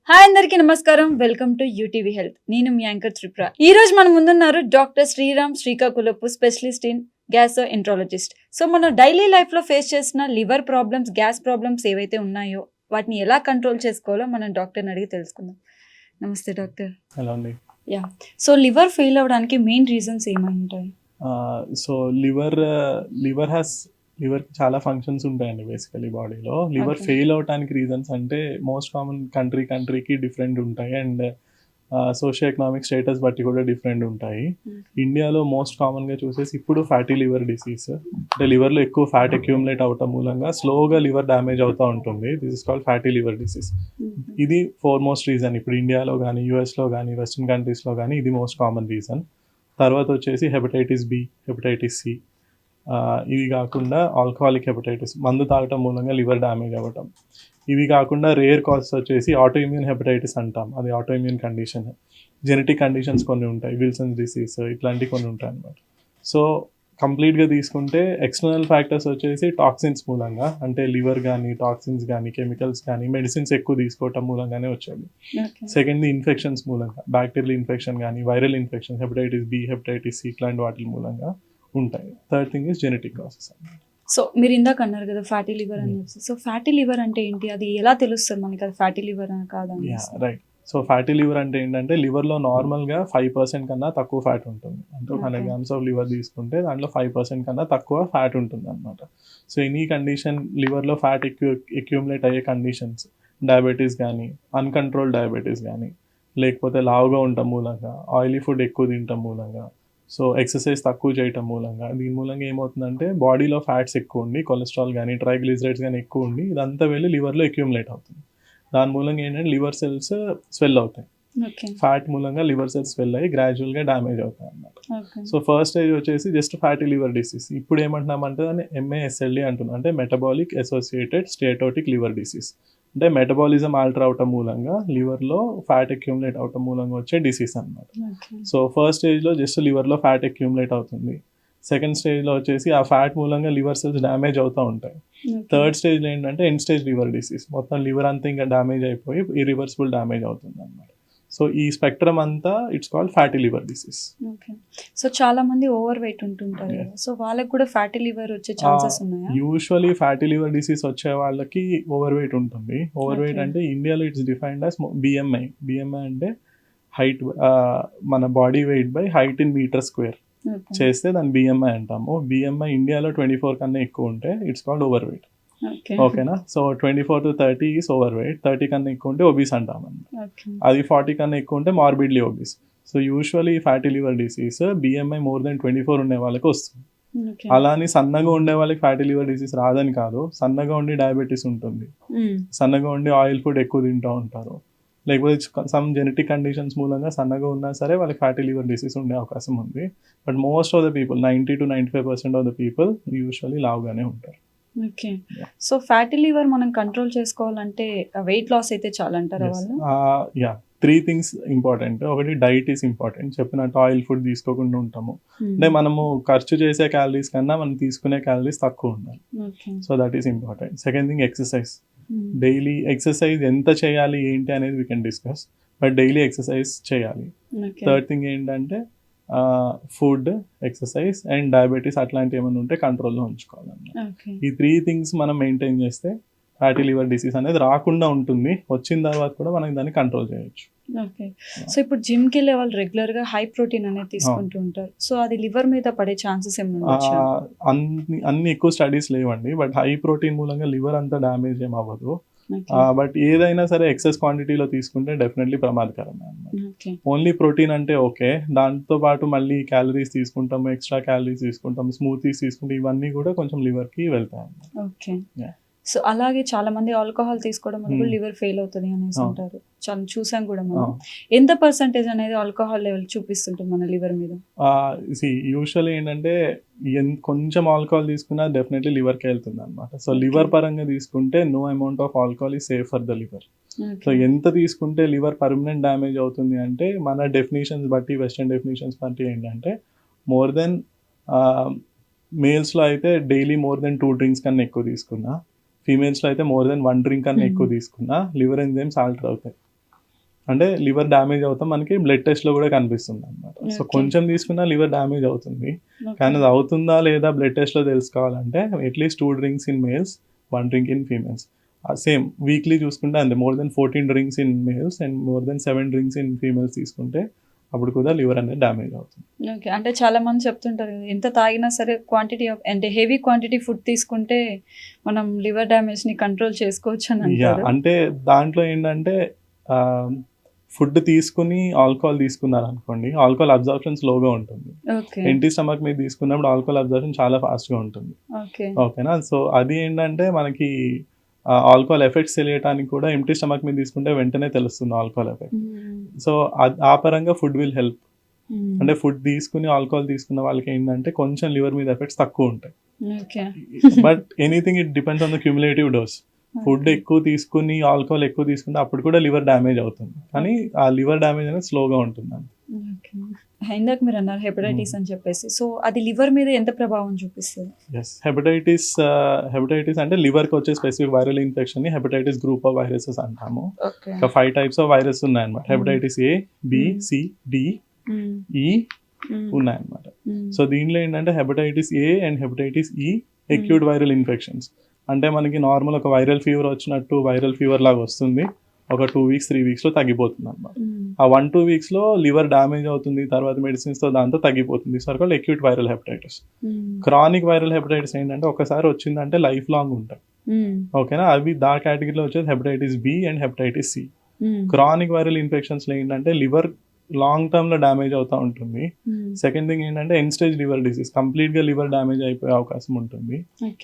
Hi అందరికీ నమస్కారం. Welcome to UTV health. నేను మీ యాంకర్ త్రిపుర. ఈ రోజు మన ముందున్నారు doctor Sriram Srikakulapu, specialist in gastroenterologist. So మనం డైలీ లైఫ్ లో ఫేస్ చేసిన లివర్ ప్రాబ్లమ్స్, గ్యాస్ ప్రాబ్లమ్స్ ఏవైతే ఉన్నాయో వాటిని ఎలా కంట్రోల్ చేసుకోవాలో మనం డాక్టర్ని అడిగి తెలుసుకుందాం. నమస్తే డాక్టర్. హలో అండి. యా, సో లివర్ ఫెయిల్ అవడానికి మెయిన్ రీజన్స్ ఏమై ఉంటాయి? సో లివర్కి చాలా ఫంక్షన్స్ ఉంటాయండి బేసికలీ బాడీలో. Liver Okay. ఫెయిల్ అవడానికి రీజన్స్ అంటే మోస్ట్ కామన్ కంట్రీకి డిఫరెంట్ ఉంటాయి అండ్ సోషియో ఎకనామిక్ స్టేటస్ బట్టి కూడా డిఫరెంట్ ఉంటాయి. ఇండియాలో మోస్ట్ కామన్గా చూసేసి ఇప్పుడు ఫ్యాటీ లివర్ డిసీజ్, అంటే లివర్లో ఎక్కువ ఫ్యాట్ అక్యూములేట్ అవటం మూలంగా స్లోగా లివర్ డ్యామేజ్ అవుతూ ఉంటుంది. This is called fatty liver disease. ఇది ఫోర్మోస్ట్ రీజన్. ఇప్పుడు ఇండియాలో కానీ, యూఎస్లో కానీ, వెస్ట్రన్ కంట్రీస్లో కానీ ఇది మోస్ట్ కామన్ రీజన్. తర్వాత వచ్చేసి హెపటైటిస్ బి, హెపటైటిస్ సి, ఇవి కాకుండా ఆల్కహాలిక్ హెపటైటిస్, మందు తాగటం మూలంగా లివర్ డ్యామేజ్ అవ్వటం. ఇవి కాకుండా రేర్ కాజెస్ వచ్చేసి ఆటో ఇమ్యూన్ హెపటైటిస్ అంటాం, అది auto immune condition. Genetic conditions కొన్ని ఉంటాయి, విల్సన్స్ డిసీజ్, ఇట్లాంటివి కొన్ని ఉంటాయి అన్నమాట. సో కంప్లీట్గా తీసుకుంటే ఎక్స్టర్నల్ ఫ్యాక్టర్స్ వచ్చేసి టాక్సిన్స్ మూలంగా, అంటే లివర్ కానీ, టాక్సిన్స్ కానీ, కెమికల్స్ కానీ, మెడిసిన్స్ ఎక్కువ తీసుకోవటం మూలంగానే వచ్చేది. సెకండ్ ఇన్ఫెక్షన్స్ మూలంగా, బ్యాక్టీరియల్ ఇన్ఫెక్షన్ కానీ, viral infection, hepatitis B, hepatitis C ఇట్లాంటి వాటి మూలంగా ఉంటాయి. Third thing is genetic cases. So మీరు ఇందాక అన్నారు కదా ఫ్యాటీ లివర్ అని చెప్పి. సో ఫ్యాటీ లివర్ అంటే ఏంటి, అది ఎలా తెలుస్తుంది మనకి అది ఫ్యాటీ లివర్ అని కాదా? రైట్. సో ఫ్యాటీ లివర్ అంటే ఏంటంటే లివర్లో నార్మల్గా 5% కన్నా తక్కువ ఫ్యాట్ ఉంటుంది. అంటే 100 grams ఆఫ్ లివర్ తీసుకుంటే దాంట్లో 5% కన్నా తక్కువ ఫ్యాట్ ఉంటుంది అనమాట. సో ఎనీ కండిషన్ లివర్లో ఫ్యాట్ అక్యూములేట్ అయ్యే కండిషన్స్, డయాబెటీస్ కానీ, అన్కంట్రోల్ డయాబెటీస్ కానీ, లేకపోతే లావుగా ఉండటం మూలంగా, ఆయిలీ ఫుడ్ ఎక్కువ తినటం మూలంగా, సో ఎక్సర్సైజ్ తక్కువ చేయటం మూలంగా, దీని మూలంగా ఏమవుతుందంటే బాడీలో ఫ్యాట్స్ ఎక్కువ ఉండి, కొలెస్ట్రాల్ కానీ, ట్రైగ్లిజరైడ్స్ కానీ ఎక్కువ ఉండి ఇదంతా వెళ్ళి లివర్లో అక్యూములేట్ అవుతుంది. దాని మూలంగా ఏంటంటే లివర్ సెల్స్ స్వెల్ అవుతాయి. ఫ్యాట్ మూలంగా లివర్ సెల్స్ స్వెల్ అయ్యి గ్రాడ్యువల్గా డ్యామేజ్ అవుతాయి అన్నమాట. సో ఫస్ట్ స్టేజ్ వచ్చేసి జస్ట్ ఫ్యాటీ లివర్ డిసీజ్. ఇప్పుడు ఏమంటున్నామంటే దాన్ని MASLD అంటున్నాం, అంటే మెటబాలిక్ అసోసియేటెడ్ స్టేటోటిక్ లివర్ డిసీజ్. అంటే మెటబాలిజం ఆల్టర్ అవటం మూలంగా లివర్లో ఫ్యాట్ అక్యూములేట్ అవటం మూలంగా వచ్చే డిసీజ్ అనమాట. సో ఫస్ట్ స్టేజ్లో జస్ట్ లివర్లో ఫ్యాట్ అక్యూములేట్ అవుతుంది. సెకండ్ స్టేజ్లో వచ్చేసి ఆ ఫ్యాట్ మూలంగా లివర్ సెల్స్ డ్యామేజ్ అవుతూ ఉంటాయి. థర్డ్ స్టేజ్లో ఏంటంటే ఎండ్ స్టేజ్ లివర్ డిసీజ్, మొత్తం లివర్ అంతా ఇంకా డ్యామేజ్ అయిపోయి ఇరివర్సిబుల్ డ్యామేజ్ అవుతుంది అనమాట. సో ఈ స్పెక్ట్రమ్ అంతా it's called fatty liver disease. So చాలా మంది ఓవర్ వెయిట్ ఉంటుంటారు కదా, సో వాళ్ళకి కూడా ఫ్యాటీ లివర్ వచ్చే ఛాన్సెస్ ఉన్నాయా? యూజువలీ ఫ్యాటీ లివర్ డిసీజ్ వచ్చే వాళ్ళకి ఓవర్ వెయిట్ ఉంటుంది. ఓవర్ వెయిట్ అంటే ఇండియాలో it's defined as BMI. BMI అంటే హైట్, మన body weight by height in metre square చేస్తే దాన్ని BMI అంటాము. BMI ఇండియాలో 24 కన్నా ఎక్కువ ఉంటే ఇట్స్ కాల్డ్ ఓవర్ వెయిట్. ఓకేనా? So 24 to 30 is over weight. 30 కన్నా ఎక్కువ ఉంటే ఒబీస్ అంటాం. అది 40 కన్నా ఎక్కువ ఉంటే morbidly obese. So usually fatty liver disease BMI more than 24 ఉండే వాళ్ళకి వస్తుంది. అలా అని సన్నగా ఉండే వాళ్ళకి ఫ్యాటీ లివర్ డిసీజ్ రాదని కాదు. సన్నగా ఉండి డయాబెటీస్ ఉంటుంది, సన్నగా ఉండి ఆయిల్ ఫుడ్ ఎక్కువ తింటూ ఉంటారు, లేకపోతే సమ్ జెనెటిక్ కండిషన్స్ మూలంగా సన్నగా ఉన్నా సరే వాళ్ళకి ఫ్యాటీ లివర్ డిసీజ్ ఉండే అవకాశం ఉంది. But most of the people, 90 to 95% of the people usually లావుగానే ఉంటారు. ఓకే. సో ఫ్యాటీ లివర్ మనం కంట్రోల్ చేసుకోవాలంటే వెయిట్ లాస్ అయితే చాలా అంటారా వాళ్ళు? Yeah, 3 things important. ఒకటి డైట్ ఈస్ ఇంపార్టెంట్. చెప్పినట్టు ఆయిల్ ఫుడ్ తీసుకోకుండా ఉంటాము, అంటే మనము ఖర్చు చేసే క్యాలరీస్ కన్నా మనం తీసుకునే క్యాలరీస్ తక్కువ ఉండాలి. So that is important. Second thing exercise. Daily exercise ఎంత చేయాలి ఏంటి అనేది we can discuss, but daily exercise చేయాలి. థర్డ్ థింగ్ ఏంటంటే ఫుడ్, ఎక్సర్సైజ్ అండ్ డయాబెటీస్ అట్లాంటివి ఏమైనా ఉంటే కంట్రోల్లో ఉంచుకోవాలన్నమాట. ఈ 3 things మనం మెయింటైన్ చేస్తే ఫ్యాటీ లివర్ డిసీజ్ అనేది రాకుండా ఉంటుంది. వచ్చిన తర్వాత కూడా మనం దాన్ని కంట్రోల్ చేయొచ్చు. ఓకే. సో ఇప్పుడు జిమ్కి వెళ్ళే వాళ్ళు రెగ్యులర్ గా హై ప్రోటీన్ అనేది తీసుకుంటూ ఉంటారు. సో అది లివర్ మీద పడే ఛాన్సెస్ ఏమైనా? అన్ని ఎక్కువ స్టడీస్ లేవండి, బట్ హై ప్రోటీన్ మూలంగా లివర్ అంతా డ్యామేజ్ ఏం అవ్వదు. బట్ ఏదైనా సరే ఎక్సెస్ క్వాంటిటీలో తీసుకుంటే డెఫినెట్లీ ప్రమాదకరమే అన్నమాట. ఓన్లీ ప్రోటీన్ అంటే ఓకే, దాంతో పాటు మళ్ళీ క్యాలరీస్ తీసుకుంటాము, ఎక్స్ట్రా క్యాలరీస్ తీసుకుంటాము, స్మూతీస్ తీసుకుంటే ఇవన్నీ కూడా కొంచెం లివర్కి వెళ్తాయి. ఓకే. సో అలాగే చాలా మంది ఆల్కహాల్ తీసుకోవడం వల్ల లివర్ ఫెయిల్ అవుతుంది అనేసి అంటారు. చాలా చూసాం కూడా మనం. ఎంత పర్సంటేజ్ అనేది ఆల్కహాల్ లెవెల్ చూపిస్తుంటుంది మన లివర్ మీద? యూజువల్లీ ఏంటంటే కొంచెం ఆల్కహాల్ తీసుకున్నా డెఫినెట్లీ లివర్కి వెళ్తుంది అనమాట. సో లివర్ పరంగా తీసుకుంటే no amount of alcohol is safe for the liver. So ఎంత తీసుకుంటే లివర్ పర్మనెంట్ డ్యామేజ్ అవుతుంది అంటే మన డెఫినేషన్స్ బట్టి, వెస్టర్న్ డెఫినేషన్స్ బట్టి ఏంటంటే మోర్ దెన్ మేల్స్లో అయితే డైలీ మోర్ దెన్ 2 drinks కన్నా ఎక్కువ తీసుకున్నా, ఫీమేల్స్లో అయితే మోర్ దెన్ 1 drink కన్నా ఎక్కువ తీసుకున్నా లివర్ ఎంజైమ్స్ ఆల్టర్ అవుతాయి. అంటే లివర్ డ్యామేజ్ అవుతాం మనకి బ్లడ్ టెస్ట్లో కూడా కనిపిస్తుంది అనమాట. So Okay. కొంచెం తీసుకున్నా లివర్ డ్యామేజ్ అవుతుంది. కానీ అది అవుతుందా లేదా బ్లడ్ టెస్ట్లో తెలుసుకోవాలంటే at least 2 drinks in males 1 drink in females. Same weekly చూసుకుంటే అంతే, more than 14 drinks in males and more than 7 drinks in females తీసుకుంటే అప్పుడు కూడా లివర్ అనేది డ్యామేజ్ అవుతుంది. ఓకే. అంటే చాలా మంది చెప్తుంటారు కదా, ఎంత తాగినా సరే క్వాంటిటీ ఆఫ్ అంటే హెవీ క్వాంటిటీ ఫుడ్ తీసుకుంటే మనం లివర్ డ్యామేజ్ ని కంట్రోల్ చేసుకోవచ్చు అని అంటారు. అంటే దాంట్లో ఏంటంటే ఫుడ్ తీసుకుని ఆల్కహాల్ తీసుకున్నారు అనుకోండి, ఆల్కహాల్ అబ్జార్ప్షన్ స్లోగా ఉంటుంది. ఓకే. ఎంటీ స్టమక్ మీద తీసుకున్నప్పుడు ఆల్కహాల్ అబ్జార్ప్షన్ చాలా ఫాస్ట్గా ఉంటుంది. ఓకే. ఓకేనా. సో అది ఏంటంటే మనకి ఆల్కహాల్ ఎఫెక్ట్స్ తెలియటానికి కూడా ఎంటీ స్టమక్ మీద తీసుకుంటే వెంటనే తెలుస్తుంది ఆల్కహాల్ ఎఫెక్ట్. సో ఆ పరంగా ఫుడ్ విల్ హెల్ప్. అంటే ఫుడ్ తీసుకుని ఆల్కహాల్ తీసుకున్న వాళ్ళకి ఏంటంటే కొంచెం లివర్ మీద ఎఫెక్ట్స్ తక్కువ ఉంటాయి. Okay. But anything it depends on the cumulative dose. Food ఎక్కువ తీసుకుని ఆల్కహాల్ ఎక్కువ తీసుకుంటే అప్పుడు కూడా లివర్ డ్యామేజ్ అవుతుంది, కానీ ఆ లివర్ డ్యామేజ్ అనేది స్లోగా ఉంటుంది. ఓకే. ఇందాక మీరు అన్నారు హెపటైటిస్ అని చెప్పేసి, సో అది లివర్ మీద ఎంత ప్రభావం చూపిస్తుంది? ఎస్, హెపటైటిస్ అంటే లివర్కి వచ్చే స్పెసిఫిక్ వైరల్ ఇన్ఫెక్షన్ ని హెపటైటిస్ గ్రూప్ ఆఫ్ వైరసెస్ అంటాము. ఓకే. ఒక 5 టైప్స్ ఆఫ్ వైరస్ ఉన్నాయన్నమాట. Hepatitis A, B, C, D, E ఉన్నాయన్నమాట. సో దీనిలో ఏంటంటే hepatitis A and hepatitis E acute viral infections. అంటే మనకి నార్మల్ ఒక వైరల్ ఫీవర్ వచ్చినట్టు వైరల్ ఫీవర్ లాగా వస్తుంది, ఒక 2 వీక్స్ 3 వీక్స్లో తగ్గిపోతుంది అనమాట. ఆ 1-2 వీక్స్లో లివర్ డ్యామేజ్ అవుతుంది, తర్వాత మెడిసిన్స్తో దాంతో తగ్గిపోతుంది. So called acute viral hepatitis. Chronic viral hepatitis ఏంటంటే ఒకసారి వచ్చిందంటే లైఫ్ లాంగ్ ఉంటాయి. ఓకేనా. అవి దా కేటగిరీలో వచ్చేది hepatitis B and hepatitis C. Chronic viral ఇన్ఫెక్షన్స్లో ఏంటంటే లివర్ లాంగ్ టర్మ్ లో డ్యామేజ్ అవుతూ ఉంటుంది. సెకండ్ థింగ్ ఏంటంటే end stage liver disease, complete గా లివర్ డ్యామేజ్ అయిపోయే అవకాశం ఉంటుంది.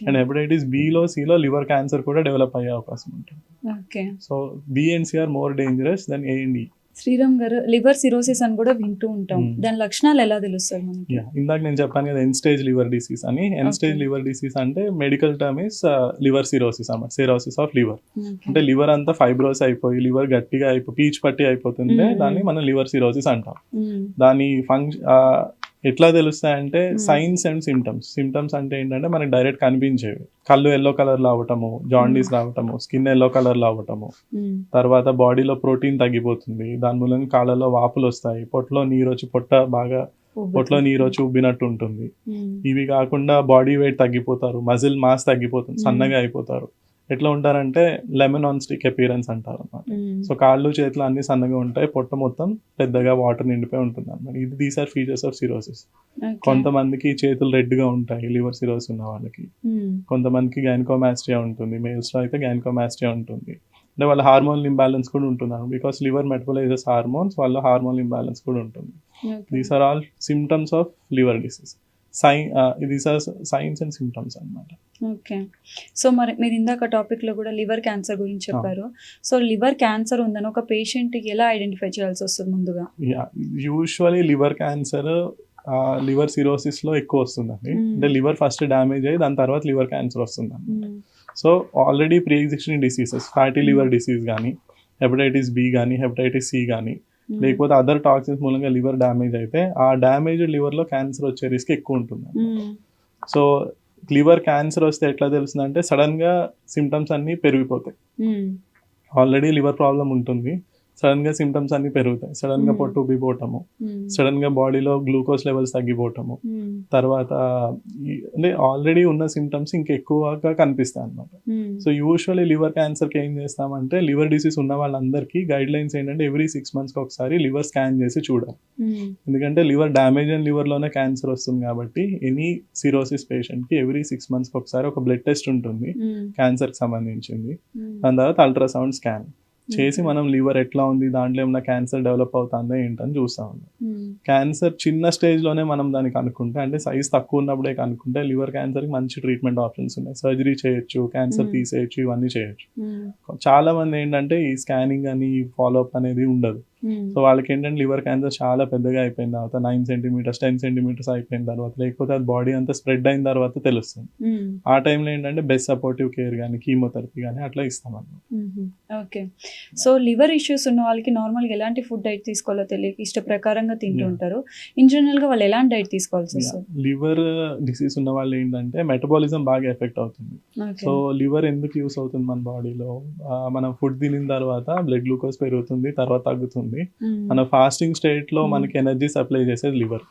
అండ్ హెపటైటిస్ బిలో సిలో లివర్ క్యాన్సర్ కూడా డెవలప్ అయ్యే అవకాశం ఉంటుంది. So B and C are more dangerous than A and E. Sriram గారు, లివర్ సిరోసిస్ అని కూడా వింటూ ఉంటాం, దాని లక్షణాలు ఎలా తెలుస్తాయి మనకి? ఇందాక నేను చెప్పాను కదా ఎండ్ స్టేజ్ లివర్ డిసీజ్ అని. ఎండ్ స్టేజ్ లివర్ డిసీజ్ అంటే medical term is liver cirrhosis అన్నమాట. సిరోసిస్ ఆఫ్ లివర్ అంటే లివర్ అంతా ఫైబ్రోస్ అయిపోయి లివర్ గట్టిగా పీచు పట్టి అయిపోతుంది, దాన్ని మనం లివర్ సిరోసిస్ అంటాం. దాని ఎట్లా తెలుస్తాయంటే సైన్స్ అండ్ సిమ్టమ్స్ అంటే ఏంటంటే మనకి డైరెక్ట్ కనిపించేవి. కళ్ళు ఎల్లో కలర్లో అవ్వటము, జాండీస్ రావటము, స్కిన్ ఎల్లో కలర్లో అవ్వటము, తర్వాత బాడీలో ప్రోటీన్ తగ్గిపోతుంది, దాని మూలంగా కాళ్ళలో వాపులు వస్తాయి, పొట్టలో నీరు వచ్చి ఉబ్బినట్టు ఉంటుంది. ఇవి కాకుండా బాడీ వెయిట్ తగ్గిపోతారు, మజిల్ మాస్ తగ్గిపోతుంది, సన్నగా అయిపోతారు. ఎట్లా ఉంటారంటే లెమన్ ఆన్ స్టిక్ అపీరెన్స్ అంటారు అన్నమాట. సో కాళ్ళు చేతులు అన్ని సన్నగా ఉంటాయి, పొట్ట మొత్తం పెద్దగా వాటర్ నిండిపోయి ఉంటుంది అన్నమాట. These are features of cirrhosis. కొంతమందికి చేతులు రెడ్ గా ఉంటాయి లివర్ సిరోసిస్ ఉన్న వాళ్ళకి, కొంతమందికి గైనకోమాస్ట్రియా ఉంటుంది, మేల్స్ లో అయితే గైనకోమాస్ట్రియా ఉంటుంది. అంటే వాళ్ళ హార్మోనల్ ఇంబ్యాలెన్స్ కూడా ఉంటుంది, బికాస్ లివర్ మెటబలైజెస్ హార్మోన్స్, వాళ్ళ హార్మోనల్ ఇంబ్యాలెన్స్ కూడా ఉంటుంది. These are all symptoms of liver disease. These are signs and symptoms అన్నమాట. ఓకే. సో మరి మీరు ఇందాక టాపిక్ లో కూడా లివర్ క్యాన్సర్ గురించి చెప్పారు. సో లివర్ క్యాన్సర్ ఉందని ఒక పేషెంట్ ఎలా ఐడెంటిఫై చేయాల్సి వస్తుంది ముందుగా? Usually liver cancer liver cirrhosis లో ఎక్కువ వస్తుందండి. అంటే లివర్ ఫస్ట్ డ్యామేజ్ అయ్యి దాని తర్వాత లివర్ క్యాన్సర్ వస్తుంది. So already pre existing diseases, fatty liver disease కానీ, హెపటైటిస్ బి కానీ, హెపటైటిస్ సి కానీ, లేకపోతే అదర్ టాక్సిన్స్ మూలంగా లివర్ డ్యామేజ్ అయితే ఆ డ్యామేజ్డ్ లివర్ లో క్యాన్సర్ వచ్చే రిస్క్ ఎక్కువ ఉంటుంది. సో లివర్ క్యాన్సర్ వస్తే ఎట్లా తెలుస్తుందంటే సడన్ గా సిమ్టమ్స్ అన్ని పెరిగిపోతాయి. ఆల్రెడీ లివర్ ప్రాబ్లం ఉంటుంది, సడన్ గా సిమ్టమ్స్ అన్ని పెరుగుతాయి. సడన్ గా పొట్టు ఉబ్బిపోవటము, సడన్ గా బాడీలో గ్లూకోజ్ లెవెల్స్ తగ్గిపోవటము, తర్వాత అంటే ఆల్రెడీ ఉన్న సిమ్టమ్స్ ఇంకా ఎక్కువగా కనిపిస్తాయి అన్నమాట. సో యూజువల్లీ లివర్ క్యాన్సర్ కి ఏం చేస్తామంటే లివర్ డిసీజ్ ఉన్న వాళ్ళందరికీ గైడ్ లైన్స్ ఏంటంటే ఎవ్రీ 6 months ఒకసారి లివర్ స్కాన్ చేసి చూడాలి. ఎందుకంటే లివర్ డ్యామేజ్ అయిన లివర్ లోనే క్యాన్సర్ వస్తుంది కాబట్టి ఎనీ సిరోసిస్ పేషెంట్ కి ఎవ్రీ 6 months ఒకసారి ఒక బ్లడ్ టెస్ట్ ఉంటుంది క్యాన్సర్ కి సంబంధించింది. దాని తర్వాత అల్ట్రాసౌండ్ స్కాన్ చేసి మనం లివర్ ఎట్లా ఉంది, దాంట్లో ఏమైనా క్యాన్సర్ డెవలప్ అవుతుందా ఏంటని చూస్తా ఉన్నాం. క్యాన్సర్ చిన్న స్టేజ్ లోనే మనం దానికి అనుకుంటే, అంటే సైజ్ తక్కువ ఉన్నప్పుడే కనుక్కుంటే లివర్ క్యాన్సర్ కి మంచి ట్రీట్మెంట్ ఆప్షన్స్ ఉన్నాయి. సర్జరీ చేయొచ్చు, క్యాన్సర్ తీసేయచ్చు, ఇవన్నీ చేయొచ్చు. చాలా మంది ఏంటంటే ఈ స్కానింగ్ అని ఫాలోఅప్ అనేది ఉండదు. సో వాళ్ళకి ఏంటంటే లివర్ క్యాన్సర్ చాలా పెద్దగా అయిపోయిన తర్వాత 9 సెంటీమీటర్స్ 10 సెంటీమీటర్స్ అయిపోయిన తర్వాత, లేకపోతే అది బాడీ అంతా స్ప్రెడ్ అయిన తర్వాత తెలుస్తుంది. ఆ టైంలో ఏంటంటే బెస్ట్ సపోర్టివ్ కేర్ కానీ కీమోథెరపీ కానీ అట్లా ఇస్తామన్నమాట. ఓకే. సో లివర్ ఇష్యూస్ ఉన్న వాళ్ళకి నార్మల్గా ఎలాంటి ఫుడ్ డైట్ తీసుకోవాలో తెలియక ఇష్ట ప్రకారంగా తింటూ ఉంటారు. ఇన్ జనరల్గా వాళ్ళు ఎలాంటి డైట్ తీసుకోవాల్సి వస్తుంది? లివర్ డిసీజ్ ఉన్న వాళ్ళు ఏంటంటే మెటబాలిజం బాగా ఎఫెక్ట్ అవుతుంది. సో లివర్ ఎందుకు యూస్ అవుతుంది మన బాడీలో, మనం ఫుడ్ తినిన తర్వాత బ్లడ్ గ్లూకోజ్ పెరుగుతుంది, తర్వాత తగ్గుతుంది. మన ఫాస్టింగ్ స్టేట్ లో మనకి ఎనర్జీ సప్లై చేసేది లివర్.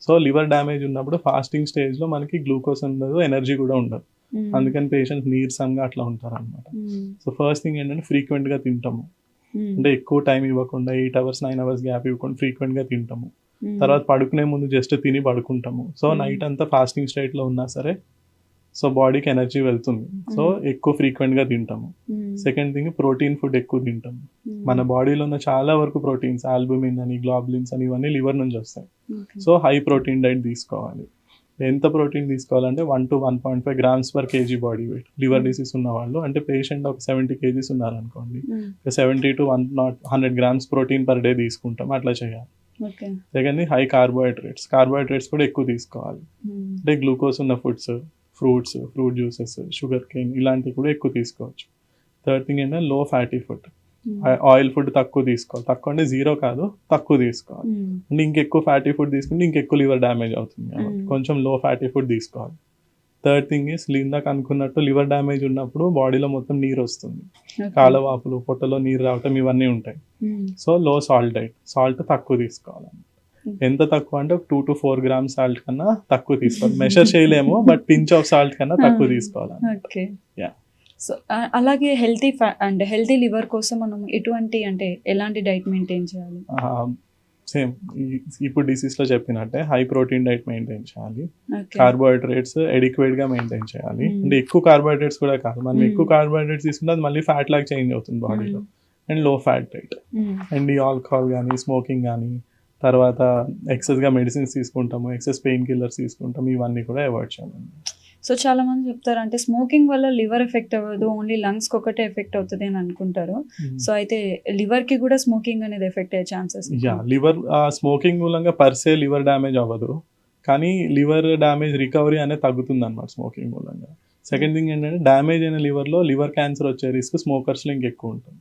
సో లివర్ డ్యామేజ్ ఉన్నప్పుడు ఫాస్టింగ్ స్టేజ్ లో మనకి గ్లూకోజ్ ఉండదు, ఎనర్జీ కూడా ఉండదు. అందుకని పేషెంట్ నీరసంగా అట్లా ఉంటారు అనమాట. సో ఫస్ట్ థింగ్ ఏంటంటే ఫ్రీక్వెంట్ గా తింటాము, అంటే ఎక్కువ టైం ఇవ్వకుండా 8 hours 9 hours గ్యాప్ ఇవ్వకుండా ఫ్రీక్వెంట్ గా తింటాము. తర్వాత పడుకునే ముందు జస్ట్ తిని పడుకుంటాము. సో నైట్ అంతా ఫాస్టింగ్ స్టేట్ లో ఉన్నా సరే సో బాడీకి ఎనర్జీ వెళ్తుంది. సో ఎక్కువ ఫ్రీక్వెంట్ గా తింటాము. సెకండ్ థింగ్ ప్రోటీన్ ఫుడ్ ఎక్కువ తింటాము. మన బాడీలో ఉన్న చాలా వరకు ప్రోటీన్స్, ఆల్బుమిన్ అని గ్లోబులిన్స్ అని ఇవన్నీ లివర్ నుంచి వస్తాయి. సో హై ప్రోటీన్ డైట్ తీసుకోవాలి. ఎంత ప్రోటీన్ తీసుకోవాలంటే 1 to 1.5 grams per kg body weight. Liver disease ఉన్న వాళ్ళు, అంటే పేషెంట్ ఒక 70 kgs ఉన్నారనుకోండి, 70 to 100 grams protein per day తీసుకుంటాం, అట్లా చేయాలి. సెకండ్ హై కార్బోహైడ్రేట్స్ కూడా ఎక్కువ తీసుకోవాలి. అంటే గ్లూకోజ్ ఉన్న foods, fruits, fruit juices, sugar cane ఇలాంటివి కూడా ఎక్కువ తీసుకోవచ్చు. థర్డ్ థింగ్ ఏంటంటే లో ఫ్యాటీ ఫుడ్, ఆయిల్ ఫుడ్ తక్కువ తీసుకోవాలి. తక్కువ అంటే జీరో కాదు, తక్కువ తీసుకోవాలి. అంటే ఇంకెక్కువ ఫ్యాటీ ఫుడ్ తీసుకుంటే ఇంకెక్కువ లివర్ డ్యామేజ్ అవుతుంది కాబట్టి కొంచెం లో ఫ్యాటీ ఫుడ్ తీసుకోవాలి. థర్డ్ థింగ్ ఇస్ ఇందాక అనుకున్నట్టు లివర్ డ్యామేజ్ ఉన్నప్పుడు బాడీలో మొత్తం నీరు వస్తుంది, కాలవాపులు, పొట్టలో నీరు రావటం ఇవన్నీ ఉంటాయి. సో లో సాల్ట్ డైట్, సాల్ట్ తక్కువ తీసుకోవాలి. ఎంత తక్కువ అంటే 2 to 4 grams సాల్ట్ కన్నా తక్కువ తీసుకోవాలి. మెషర్ చేయలేము, బట్ పించ్ ఆఫ్ సాల్ట్ కన్నా తక్కువ తీసుకోవాలి. సో అలాగే హెల్తీ లివర్ కోసం మనం ఎలాంటి డైట్ మెయింటైన్ చేయాలి? సేమ్ ఇప్పుడు డిసీజ్ లో చెప్పినట్టే హై ప్రోటీన్ డైట్ మెయింటైన్ చేయాలి. కార్బోహైడ్రేట్స్ ఎడిక్వేట్ గా మెయింటైన్ చేయాలి. అంటే ఎక్కువ కార్బోహైడ్రేట్స్ కూడా కాదు, మనం ఎక్కువ కార్బోహైడ్రేట్స్ తీసుకుంటే అది మళ్ళీ ఫ్యాట్ లాగా చేంజ్ అవుతుంది బాడీలో. అండ్ లో ఫ్యాట్ డైట్. అండ్ ఈ ఆల్కహాల్ కానీ స్మోకింగ్ కానీ, తర్వాత ఎక్సెస్గా మెడిసిన్స్ తీసుకుంటాము, ఎక్సెస్ పెయిన్ కిల్లర్స్ తీసుకుంటాము, ఇవన్నీ కూడా అవాయిడ్ చేయాలి. సో చాలా మంది చెప్తారు అంటే స్మోకింగ్ వల్ల లివర్ ఎఫెక్ట్ అవ్వదు, ఓన్లీ లంగ్స్ కి ఒకటే ఎఫెక్ట్ అవుతుంది అని అనుకుంటారు. సో అయితే లివర్ కి కూడా స్మోకింగ్ అనేది ఎఫెక్ట్ అయ్యే ఛాన్సెస్? లివర్ స్మోకింగ్ మూలంగా పర్సే లివర్ డ్యామేజ్ అవ్వదు, కానీ లివర్ డ్యామేజ్ రికవరీ అనేది తగ్గుతుంది అన్నమాట స్మోకింగ్ మూలంగా. సెకండ్ థింగ్ ఏంటంటే డ్యామేజ్ అయిన లివర్లో లివర్ క్యాన్సర్ వచ్చే రిస్క్ స్మోకర్స్లో ఇంకెక్కువ ఉంటుంది.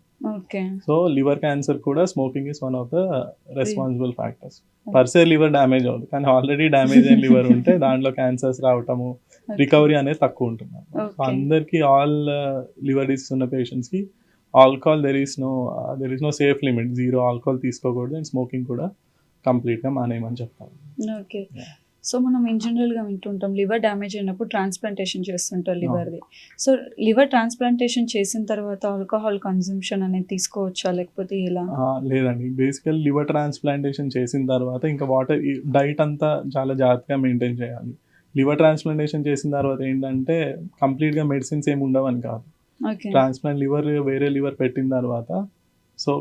సో లివర్ క్యాన్సర్ కూడా smoking is one of the responsible factors. Per se liver damage అవ్వదు, కానీ ఆల్రెడీ డ్యామేజ్ అయిన లివర్ ఉంటే దాంట్లో క్యాన్సర్స్ రావటము, రికవరీ అనేది తక్కువ ఉంటుంది. సో అందరికి ఆల్ లివర్ డిసీజ్ ఉన్న పేషెంట్స్ కి alcohol there is no safe limit, 0 alcohol తీసుకోకూడదు. అండ్ స్మోకింగ్ కూడా కంప్లీట్ గా మానేయమని చెప్తాను. ఓకే. సో మనం ఇన్ జనరల్గా వింటుంటాం లివర్ డ్యామేజ్ అయినప్పుడు ట్రాన్స్ప్లాంటేషన్ చేస్తుంటారు లివర్ది. సో లివర్ ట్రాన్స్ప్లాంటేషన్ చేసిన తర్వాత ఆల్కహాల్ కన్సంప్షన్ అనేది తీసుకోవచ్చా, లేకపోతే ఎలా? లేదండి, బేసికల్ లివర్ ట్రాన్స్ప్లాంటేషన్ చేసిన తర్వాత ఇంకా వాటర్ డైట్ అంతా చాలా జాగ్రత్తగా మెయింటైన్ చేయాలి. లివర్ ట్రాన్స్ప్లాంటేషన్ చేసిన తర్వాత ఏంటంటే కంప్లీట్గా మెడిసిన్స్ ఏమి ఉండవని కాదు. ట్రాన్స్ప్లాంట్ వేరే లివర్ పెట్టిన తర్వాత సో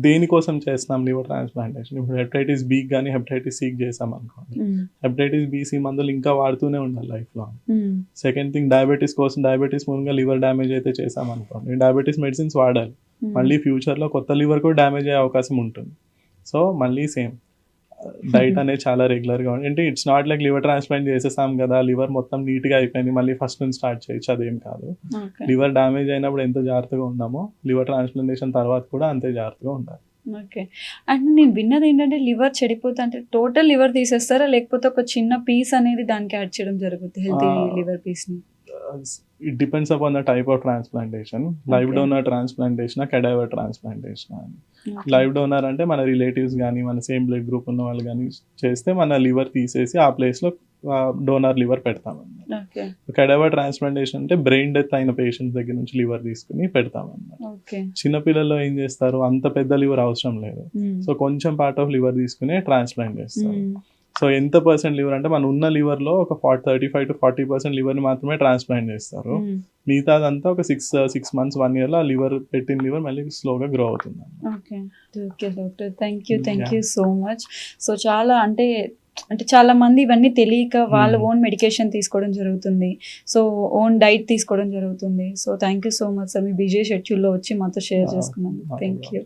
దేనికోసం చేస్తున్నాం లివర్ ట్రాన్స్ప్లాంటేషన్? ఇప్పుడు హెపటైటిస్ బి కానీ హెపటైటిస్ సి చేసాం అనుకోండి, హెపటైటిస్ బి-సి మందులు ఇంకా వాడుతూనే ఉండాలి లైఫ్ లో. సెకండ్ థింగ్ డయాబెటీస్ కోసం, డయాబెటీస్ మూలంగా లివర్ డ్యామేజ్ అయితే చేసాం అనుకోండి, డయాబెటీస్ మెడిసిన్స్ వాడాలి. మళ్ళీ ఫ్యూచర్ లో కొత్త లివర్ కూడా డ్యామేజ్ అయ్యే అవకాశం ఉంటుంది. సో మళ్ళీ సేమ్ డైట్ అనేది చాలా రెగ్యులర్ గా అంటే it's not like liver transplant చేసేసాం కదా, లివర్ మొత్తం నీట్ గా అయిపోయింది మళ్ళీ ఫస్ట్ నుంచి స్టార్ట్ చేయొచ్చు, అదేం కాదు. లివర్ డ్యామేజ్ అయినప్పుడు ఎంత జాగ్రత్తగా ఉన్నామో లివర్ ట్రాన్స్ప్లాంటేషన్ తర్వాత కూడా అంతే జాగ్రత్తగా ఉండాలి. ఓకే. అండ్ నేను విన్నది ఏంటంటే లివర్ చెడిపోతే అంటే టోటల్ లివర్ తీసేస్తారా, లేకపోతే ఒక చిన్న పీస్ అనేది దానికి యాడ్ చేయడం జరుగుతుంది హెల్తీ లివర్ పీస్ ని? It depends upon the type of transplantation. Live donor transplantation, cadaver transplantation అని. లైవ్ డోనర్ అంటే మన రిలేటివ్స్ కానీ మన సేమ్ బ్లడ్ గ్రూప్ ఉన్న వాళ్ళు కానీ చేస్తే మన లివర్ తీసేసి ఆ ప్లేస్ లో డోనర్ లివర్ పెడతామన్నమాట. కెడావర్ ట్రాన్స్ప్లాంటేషన్ అంటే బ్రెయిన్ డెత్ అయిన పేషెంట్స్ దగ్గర నుంచి లివర్ తీసుకుని పెడతామన్నమాట. చిన్నపిల్లల్లో ఏం చేస్తారు, అంత పెద్ద లివర్ అవసరం లేదు, సో కొంచెం పార్ట్ ఆఫ్ లివర్ తీసుకుని ట్రాన్స్ప్లాంట్ చేస్తారు. సో ఎంత పర్సెంట్ లివర్ అంటే మన ఉన్న లివర్ లో ఒక 35 to 40% లివర్ ని మాత్రమే ట్రాన్స్ప్లాంట్ చేస్తారు. మిగతాదంతా ఒక 6 months 1 year లో ఆ లివర్ పెట్టిన లివర్ మళ్ళీ స్లోగా గ్రో అవుతుంది. Okay doctor, thank you so much. So చాలా అంటే చాలా మంది ఇవన్నీ తెలియక వాళ్ళ ఓన్ మెడికేషన్ తీసుకోవడం జరుగుతుంది, సో ఓన్ డైట్ తీసుకోవడం జరుగుతుంది. So thank you so much sir, me busy షెడ్యూల్లో వచ్చి మాతో షేర్ చేసుకున్నాను. Thank you.